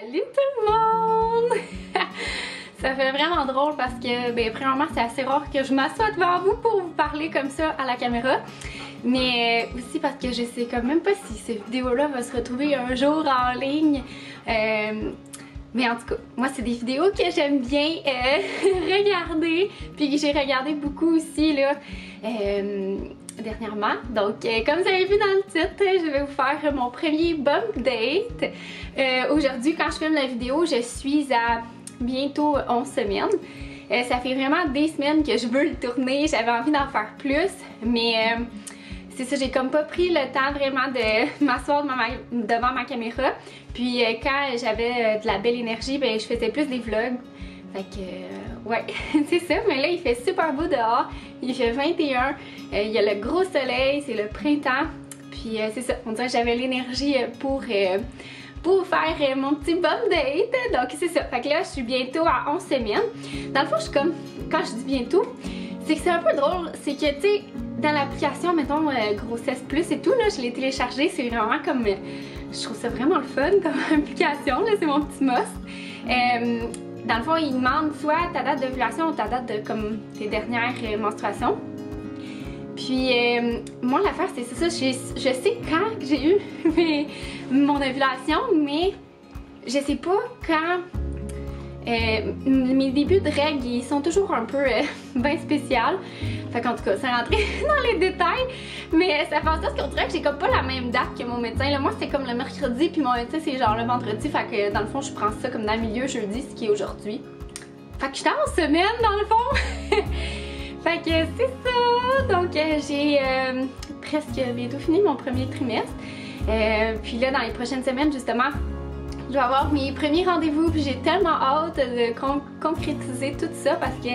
Salut tout le monde! Ça fait vraiment drôle parce que, premièrement, c'est assez rare que je m'assoie devant vous pour vous parler comme ça à la caméra. Mais aussi parce que je sais quand même pas si cette vidéo-là va se retrouver un jour en ligne. Mais en tout cas, moi c'est des vidéos que j'aime bien regarder. Puis que j'ai regardé beaucoup aussi là dernièrement. Donc comme vous avez vu dans le titre, je vais vous faire mon premier bump date. Aujourd'hui quand je filme la vidéo, je suis à bientôt 11 semaines. Ça fait vraiment des semaines que je veux le tourner, j'avais envie d'en faire plus, mais c'est ça, j'ai comme pas pris le temps vraiment de m'asseoir devant ma caméra. Puis quand j'avais de la belle énergie, je faisais plus des vlogs. Fait que ouais, c'est ça, mais là il fait super beau dehors, il fait 21, il y a le gros soleil, c'est le printemps. Puis c'est ça, on dirait que j'avais l'énergie pour faire mon petit bump date. Donc c'est ça, fait que là je suis bientôt à 11 semaines. Dans le fond, je suis comme, quand je dis bientôt, c'est que c'est un peu drôle, c'est que tu sais, dans l'application, mettons Grossesse Plus et tout, là, je l'ai téléchargée, c'est vraiment comme, je trouve ça vraiment le fun comme application, là, c'est mon petit must. Dans le fond, il demande soit ta date d'ovulation ou ta date de comme tes dernières menstruations. Puis moi l'affaire c'est ça, je sais quand j'ai eu mon ovulation, mais je sais pas quand. Mes débuts de règles ils sont toujours un peu bien spéciaux. Fait qu'en tout cas, sans rentrer dans les détails, mais ça fait en sorte qu'on dirait que j'ai comme pas la même date que mon médecin. Là, moi c'est comme le mercredi, puis mon médecin c'est genre le vendredi. Fait que dans le fond je prends ça comme dans le milieu jeudi, ce qui est aujourd'hui. Fait que j'étais en semaine dans le fond. Fait que c'est ça, donc j'ai presque bientôt fini mon premier trimestre. Puis là dans les prochaines semaines justement, je vais avoir mes premiers rendez-vous, puis j'ai tellement hâte de concrétiser tout ça parce que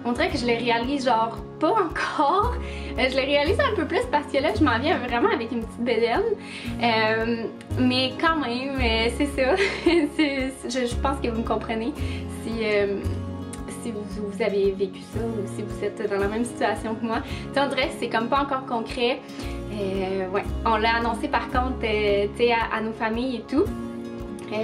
on dirait que je le réalise genre pas encore. Je le réalise un peu plus parce que là je m'en viens vraiment avec une petite bédaine. Mais quand même, c'est ça. Je pense que vous me comprenez si vous avez vécu ça ou si vous êtes dans la même situation que moi. T'sais, on dirait que c'est comme pas encore concret. Ouais, on l'a annoncé par contre à nos familles et tout.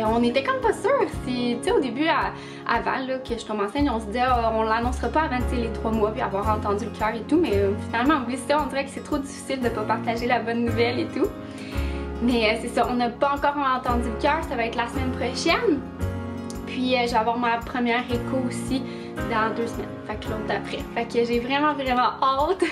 On était comme pas sûrs si, tu sais, au début, avant là, que je tombe enceinte, on se disait on l'annoncera pas avant les 3 mois puis avoir entendu le cœur et tout, mais finalement, oui, ça, on dirait que c'est trop difficile de pas partager la bonne nouvelle et tout. Mais c'est ça, on n'a pas encore entendu le cœur, ça va être la semaine prochaine. Puis je vais avoir ma première écho aussi dans 2 semaines, fait que l'autre d'après. Fait que j'ai vraiment hâte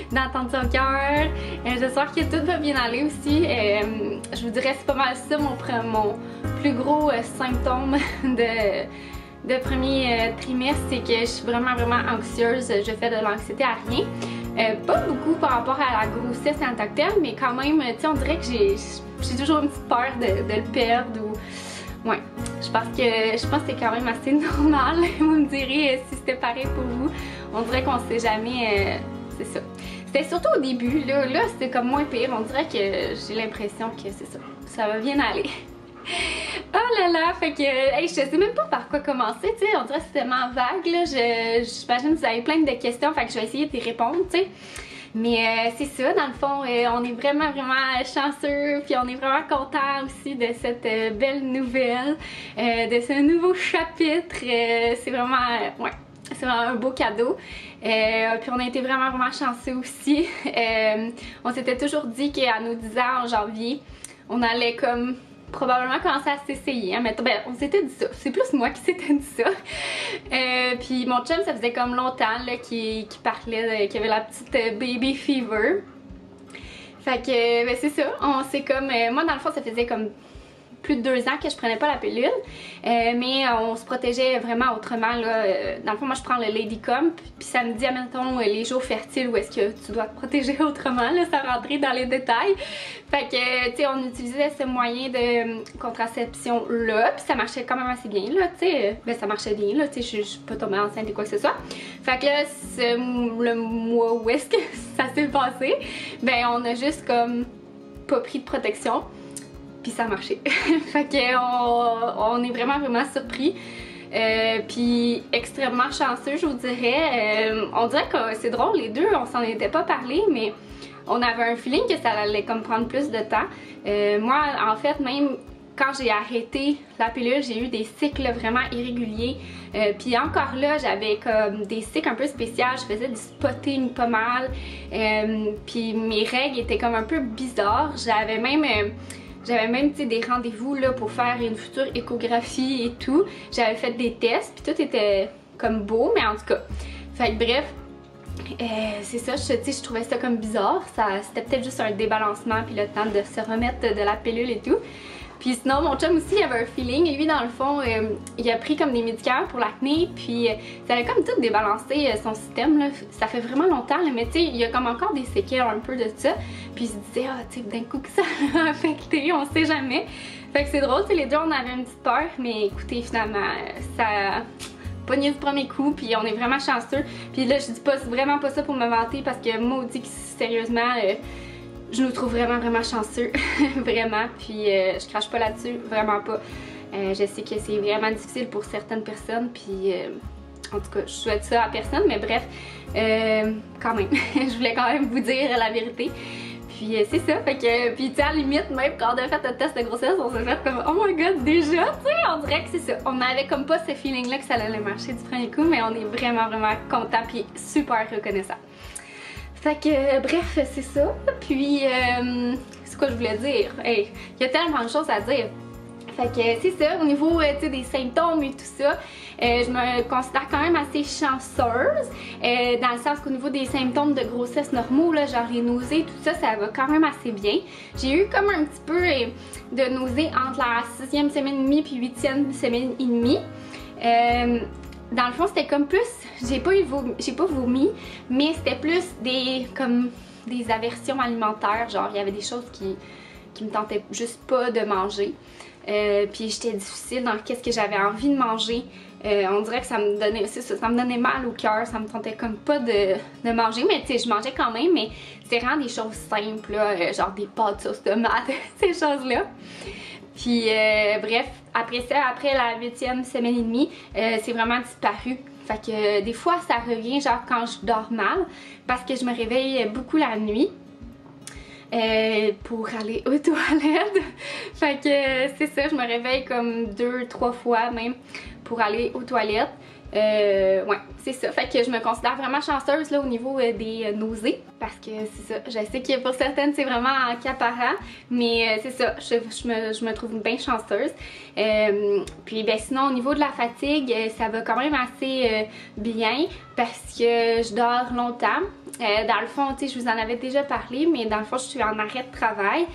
d'entendre son cœur. J'espère que tout va bien aller aussi. Je vous dirais c'est pas mal ça mon plus gros symptôme de premier trimestre, c'est que je suis vraiment anxieuse. Je fais de l'anxiété à rien. Pas beaucoup par rapport à la grossesse en tant que telle, mais quand même, tu sais, on dirait que j'ai toujours une petite peur de le perdre ou... Ouais, je pense que c'est quand même assez normal. Vous me direz si c'était pareil pour vous. On dirait qu'on sait jamais, c'est ça. C'était surtout au début, là c'était comme moins pire. On dirait que j'ai l'impression que c'est ça, ça va bien aller. Oh là là, fait que hey, je sais même pas par quoi commencer, tu sais, on dirait que c'est tellement vague là. J'imagine que vous avez plein de questions, fait que je vais essayer de y répondre, tu sais. Mais c'est ça, dans le fond, on est vraiment chanceux, puis on est vraiment content aussi de cette belle nouvelle, de ce nouveau chapitre. C'est vraiment, ouais, c'est vraiment un beau cadeau. Puis on a été vraiment chanceux aussi. On s'était toujours dit qu'à nos 10 ans en janvier, on allait comme probablement commencer à s'essayer. Hein, mais on s'était dit ça. C'est plus moi qui s'était dit ça. Puis mon chum, ça faisait comme longtemps qu'il parlait, qu'il y avait la petite baby fever. Fait que c'est ça. On s'est comme... moi dans le fond, ça faisait comme plus de 2 ans que je prenais pas la pilule, mais on se protégeait vraiment autrement là. Dans le fond, moi je prends le Ladycom, puis ça me dit, admettons, les jours fertiles où est-ce que tu dois te protéger autrement, là, sans rentrer dans les détails. Fait que, tu sais, on utilisait ce moyen de contraception là, puis ça marchait quand même assez bien là, tu sais, ça marchait bien là, tu sais, je suis pas tombée enceinte ou quoi que ce soit. Fait que là, le mois où est-ce que ça s'est passé, on a juste comme pas pris de protection. Puis ça a marché. Fait qu'on est vraiment surpris. Puis extrêmement chanceux, je vous dirais. On dirait que c'est drôle, les deux, on s'en était pas parlé, mais on avait un feeling que ça allait comme prendre plus de temps. Moi, en fait, même quand j'ai arrêté la pilule, j'ai eu des cycles vraiment irréguliers. Puis encore là, j'avais comme des cycles un peu spéciaux. Je faisais du spotting pas mal. Puis mes règles étaient comme un peu bizarres. J'avais même des rendez-vous là pour faire une future échographie et tout. J'avais fait des tests, puis tout était comme beau, mais en tout cas. Fait que bref, c'est ça, je trouvais ça comme bizarre. C'était peut-être juste un débalancement, puis le temps de se remettre de la pilule et tout. Puis sinon, mon chum aussi, il avait un feeling. Lui, dans le fond, il a pris comme des médicaments pour l'acné, puis ça avait comme tout débalancé son système, là. Ça fait vraiment longtemps, là, mais tu sais, il y a comme encore des séquelles un peu de ça. Puis il se disait, ah, tu sais, d'un coup que ça l'a affecté, on sait jamais. Fait que c'est drôle, tu sais, les deux, on avait une petite peur, mais écoutez, finalement, ça a pogné du premier coup, puis on est vraiment chanceux. Puis là, je dis vraiment pas ça pour me vanter, parce que maudit que sérieusement, je nous trouve vraiment chanceux, vraiment, puis je crache pas là-dessus, vraiment pas. Je sais que c'est vraiment difficile pour certaines personnes, puis en tout cas, je souhaite ça à personne, mais bref, quand même, je voulais quand même vous dire la vérité. Puis c'est ça, fait que, puis tu sais, à la limite, même quand on a fait le test de grossesse, on s'est fait comme, oh my god, déjà, tu sais, on dirait que c'est ça. On avait comme pas ce feeling-là que ça allait marcher du premier coup, mais on est vraiment content, puis super reconnaissant. Fait que bref, c'est ça. Puis c'est quoi je voulais dire? Hey, il y a tellement de choses à dire. Fait que c'est ça, au niveau des symptômes et tout ça, je me considère quand même assez chanceuse. Dans le sens qu'au niveau des symptômes de grossesse normaux, là, genre les nausées, tout ça, ça va quand même assez bien. J'ai eu comme un petit peu de nausées entre la 6e semaine et demie puis 8e semaine et demie. Dans le fond, c'était comme plus, j'ai pas vomi, mais c'était plus comme des aversions alimentaires, genre il y avait des choses qui me tentaient juste pas de manger. Puis j'étais difficile dans qu'est-ce que j'avais envie de manger. On dirait que ça me donnait mal au cœur, ça me tentait comme pas de manger, mais tu sais, je mangeais quand même, mais c'était vraiment des choses simples, là, genre des pâtes sauce tomate, ces choses-là. Puis bref, après ça, après la 8e semaine et demie, c'est vraiment disparu. Fait que des fois ça revient genre quand je dors mal, parce que je me réveille beaucoup la nuit pour aller aux toilettes. Fait que c'est ça, je me réveille comme 2-3 fois même pour aller aux toilettes. Ouais, c'est ça. Fait que je me considère vraiment chanceuse là au niveau des nausées, parce que c'est ça. Je sais que pour certaines c'est vraiment accaparant, mais c'est ça. Je me trouve bien chanceuse. Puis ben sinon au niveau de la fatigue, ça va quand même assez bien, parce que je dors longtemps. Dans le fond, tu sais, je vous en avais déjà parlé, mais dans le fond, je suis en arrêt de travail.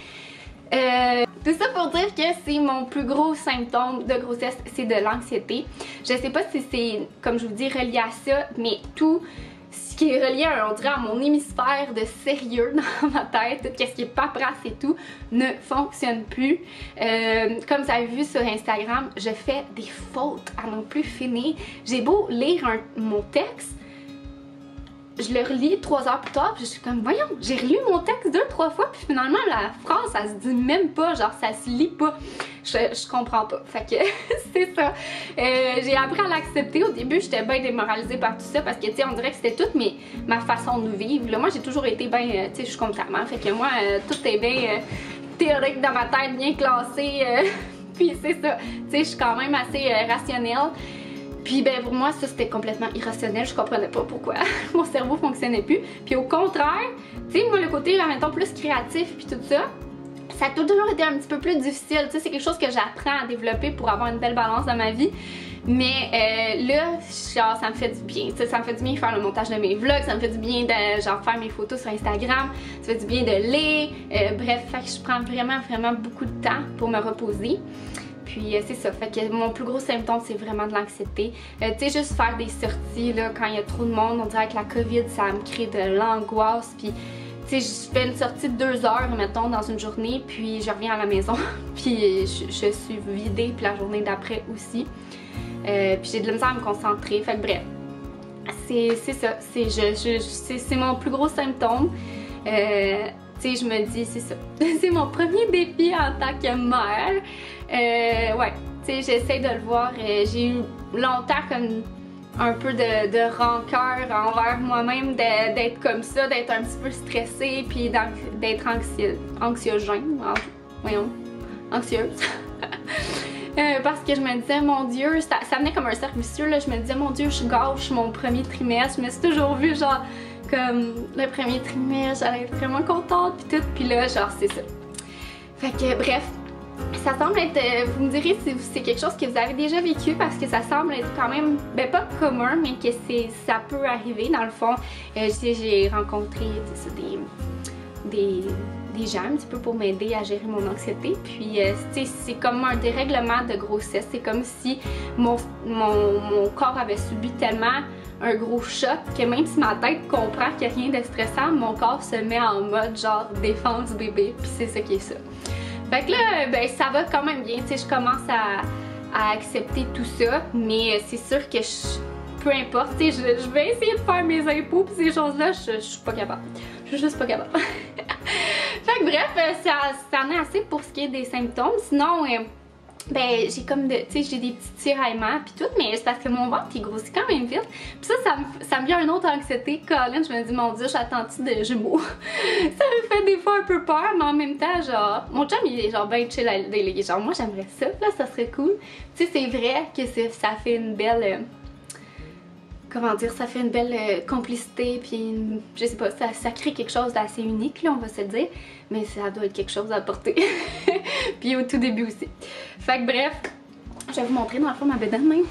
Tout ça pour dire que c'est mon plus gros symptôme de grossesse, c'est de l'anxiété. Je sais pas si c'est, comme je vous dis, relié à ça, mais tout ce qui est relié, on dirait, à mon hémisphère de sérieux dans ma tête, tout ce qui est paperasse et tout, ne fonctionne plus. Comme vous avez vu sur Instagram, je fais des fautes à non plus finir. J'ai beau lire mon texte, je le relis 3 heures plus tard, puis je suis comme, voyons, j'ai relu mon texte 2-3 fois, puis finalement la phrase, ça se dit même pas, genre ça se lit pas. Je comprends pas. Fait que c'est ça. J'ai appris à l'accepter. Au début, j'étais bien démoralisée par tout ça, parce que tu sais, on dirait que c'était toute ma façon de vivre. Là, moi, j'ai toujours été bien, tu sais, je suis comptable. Fait que moi, tout est bien théorique dans ma tête, bien classé. Puis c'est ça. Tu sais, je suis quand même assez rationnelle. Puis ben pour moi ça c'était complètement irrationnel, je comprenais pas pourquoi mon cerveau fonctionnait plus. Puis au contraire, tu sais, moi le côté en même temps plus créatif puis tout ça, ça a toujours été un petit peu plus difficile. Tu sais, c'est quelque chose que j'apprends à développer pour avoir une belle balance dans ma vie. Mais là, genre ça me fait du bien, tu sais, ça me fait du bien de faire le montage de mes vlogs, ça me fait du bien de genre faire mes photos sur Instagram, ça fait du bien de lire, bref, fait que je prends vraiment beaucoup de temps pour me reposer. Puis c'est ça, fait que mon plus gros symptôme c'est vraiment de l'anxiété. Tu sais, juste faire des sorties là, quand il y a trop de monde, on dirait que la COVID ça me crée de l'angoisse. Puis tu sais, je fais une sortie de 2 heures mettons dans une journée, puis je reviens à la maison, puis je suis vidée, puis la journée d'après aussi. Puis j'ai de la misère à me concentrer, fait que bref. C'est ça, c'est mon plus gros symptôme. Tu sais, je me dis, c'est ça. C'est mon premier défi en tant que mère. Ouais, tu sais, j'essaie de le voir. J'ai eu longtemps comme un peu de rancœur envers moi-même d'être comme ça, d'être un petit peu stressée, puis d'être anxiogène. Voyons, anxieuse. parce que je me disais, mon Dieu, ça venait comme un cercle vicieux, là. Je me disais, mon Dieu, je gâche mon premier trimestre. Je me suis toujours vue, genre, comme le premier trimestre, j'allais être vraiment contente, puis tout. Puis là, genre, c'est ça. Fait que, bref, ça semble être, vous me direz si c'est quelque chose que vous avez déjà vécu, parce que ça semble être quand même, ben pas commun, mais que ça peut arriver dans le fond. J'ai rencontré des gens un petit peu pour m'aider à gérer mon anxiété, puis c'est comme un dérèglement de grossesse. C'est comme si mon corps avait subi tellement un gros choc que même si ma tête comprend qu'il n'y a rien de stressant, mon corps se met en mode genre défense bébé, puis c'est ça qui est ça. Fait que là, ben ça va quand même bien, tu sais, je commence à accepter tout ça, mais c'est sûr que peu importe, tu sais, je vais essayer de faire mes impôts pis ces choses-là, je suis pas capable. Je suis juste pas capable. Fait que bref, ça en est assez pour ce qui est des symptômes. Sinon, ben j'ai comme tu sais, j'ai des petits tiraillements pis tout, mais c'est parce que mon ventre il grossit quand même vite. Pis ça me vient une autre anxiété. Colin, je me dis, mon Dieu, j'attends-tu de jumeaux? Ça me fait des fois un peu peur, mais en même temps, genre, mon chum il est genre ben chill à déléguer. Genre, moi j'aimerais ça, là, ça serait cool. Tu sais, c'est vrai que ça fait une belle. Comment dire, ça fait une belle complicité, puis je sais pas, ça crée quelque chose d'assez unique, là, on va se le dire, mais ça doit être quelque chose à apporter. Puis au tout début aussi. Fait que bref, je vais vous montrer dans le fond ma bedaine même.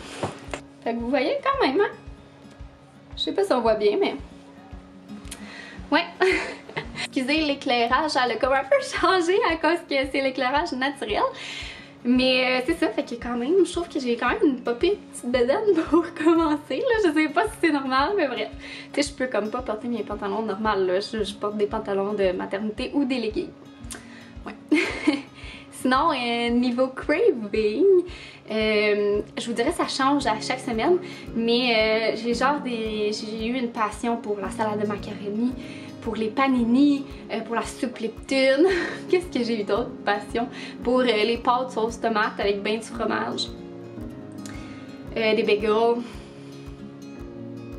Fait que vous voyez quand même, hein? Je sais pas si on voit bien, mais... Ouais! Excusez, l'éclairage, elle a comme un peu changé à cause que c'est l'éclairage naturel. Mais c'est ça, fait que quand même, je trouve que j'ai quand même une pas pire petite bedaine pour commencer, là. Je sais pas si c'est normal, mais bref. Tu sais, je peux comme pas porter mes pantalons normaux, là. Je porte des pantalons de maternité ou des leggings. Ouais. Sinon, niveau craving, je vous dirais ça change à chaque semaine, mais j'ai eu une passion pour la salade de macaroni, pour les panini, pour la soupe Lipton. Qu'est-ce que j'ai eu d'autre passion? Pour les pâtes sauce tomate avec ben du fromage. Des bagels.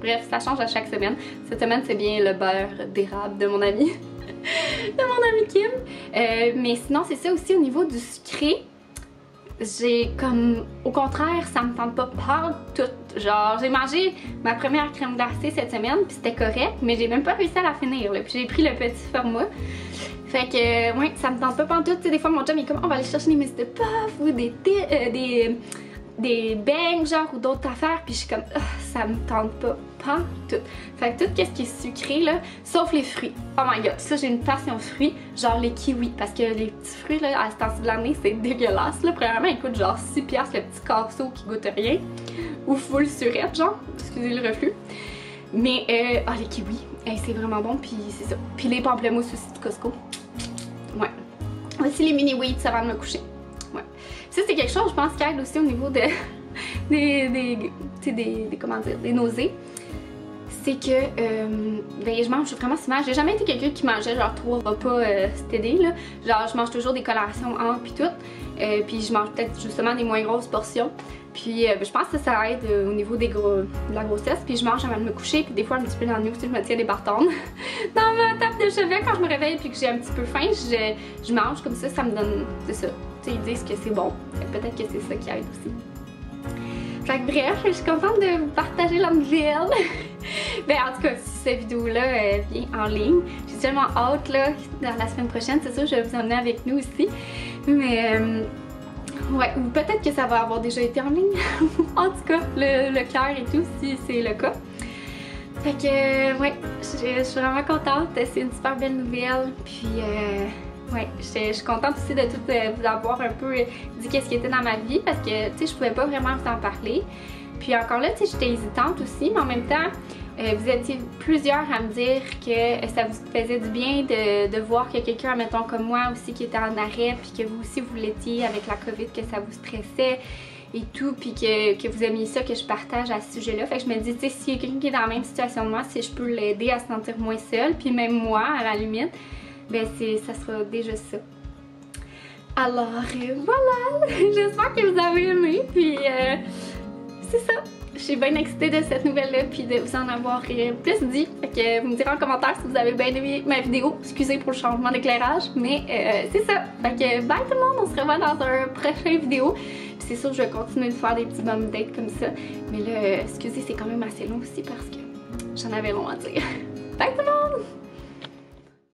Bref, ça change à chaque semaine. Cette semaine, c'est bien le beurre d'érable de mon ami. De mon ami Kim. Mais sinon, c'est ça aussi au niveau du sucré. J'ai comme... Au contraire, ça me tente pas tout. Genre, j'ai mangé ma première crème glacée cette semaine, puis c'était correct, mais j'ai même pas réussi à la finir, là. Puis j'ai pris le petit format. Fait que, ouais, ça me tente pas pantoute. Tu sais, des fois, mon chum, il est comme, on va aller chercher des Mr. Puff ou des bangs, genre, ou d'autres affaires, puis je suis comme, ça me tente pas pantoute. Fait que tout ce qui est sucré, là, sauf les fruits. Oh my god, ça, j'ai une passion fruits, genre les kiwis, parce que les petits fruits, là, à ce temps-ci de l'année, c'est dégueulasse, là. Premièrement, ils coûtent genre 6$ le petit casseau qui goûte rien, ou full surette, genre, excusez le reflux. Mais, les kiwis, c'est vraiment bon, puis c'est ça. Puis les pamplemousses aussi de Costco. Ouais. Aussi les mini wheats avant de me coucher. Ouais. Ça, c'est quelque chose, je pense, qui aide aussi au niveau de des nausées. C'est que ben, je mange vraiment souvent. J'ai jamais été quelqu'un qui mangeait genre 3 repas cet été, là. Genre, je mange toujours des collations en puis tout. Puis je mange peut-être justement des moins grosses portions. Puis je pense que ça aide au niveau de la grossesse. Puis je mange avant de me coucher. Puis des fois, un petit peu dans le nuit aussi, je me tiens des bâtons dans ma table de chevet quand je me réveille. Puis que j'ai un petit peu faim, je mange comme ça me donne. C'est ça. Tu sais, ils disent que c'est bon. Peut-être que c'est ça qui aide aussi. Fait que bref, je suis contente de vous partager la nouvelle. Ben en tout cas, si cette vidéo-là vient en ligne, j'ai tellement hâte là, dans la semaine prochaine, c'est sûr je vais vous emmener avec nous aussi. Mais ouais, ou peut-être que ça va avoir déjà été en ligne. En tout cas, le cœur et tout, si c'est le cas. Fait que ouais, je suis vraiment contente, c'est une super belle nouvelle. Puis ouais, je suis contente aussi de tout vous avoir un peu dit qu'est-ce qui était dans ma vie parce que tu sais, je pouvais pas vraiment vous en parler. Puis encore là, tu sais, j'étais hésitante aussi, mais en même temps, vous étiez plusieurs à me dire que ça vous faisait du bien de voir que quelqu'un, mettons comme moi aussi, qui était en arrêt, puis que vous aussi vous l'étiez avec la COVID, que ça vous stressait et tout, puis que vous aimiez ça, que je partage à ce sujet-là. Fait que je me dis, tu sais, s'il y a quelqu'un qui est dans la même situation de moi, si je peux l'aider à se sentir moins seule, puis même moi, à la limite, ben ça sera déjà ça. Alors voilà, j'espère que vous avez aimé, puis c'est ça. Je suis bien excitée de cette nouvelle-là, puis de vous en avoir plus dit. Fait que vous me direz en commentaire si vous avez bien aimé ma vidéo. Excusez pour le changement d'éclairage, mais c'est ça. Fait que bye tout le monde, on se revoit dans un prochain vidéo. Puis c'est sûr que je vais continuer de faire des petits bum dates comme ça. Mais là, excusez, c'est quand même assez long aussi parce que j'en avais long à dire. Bye tout le monde!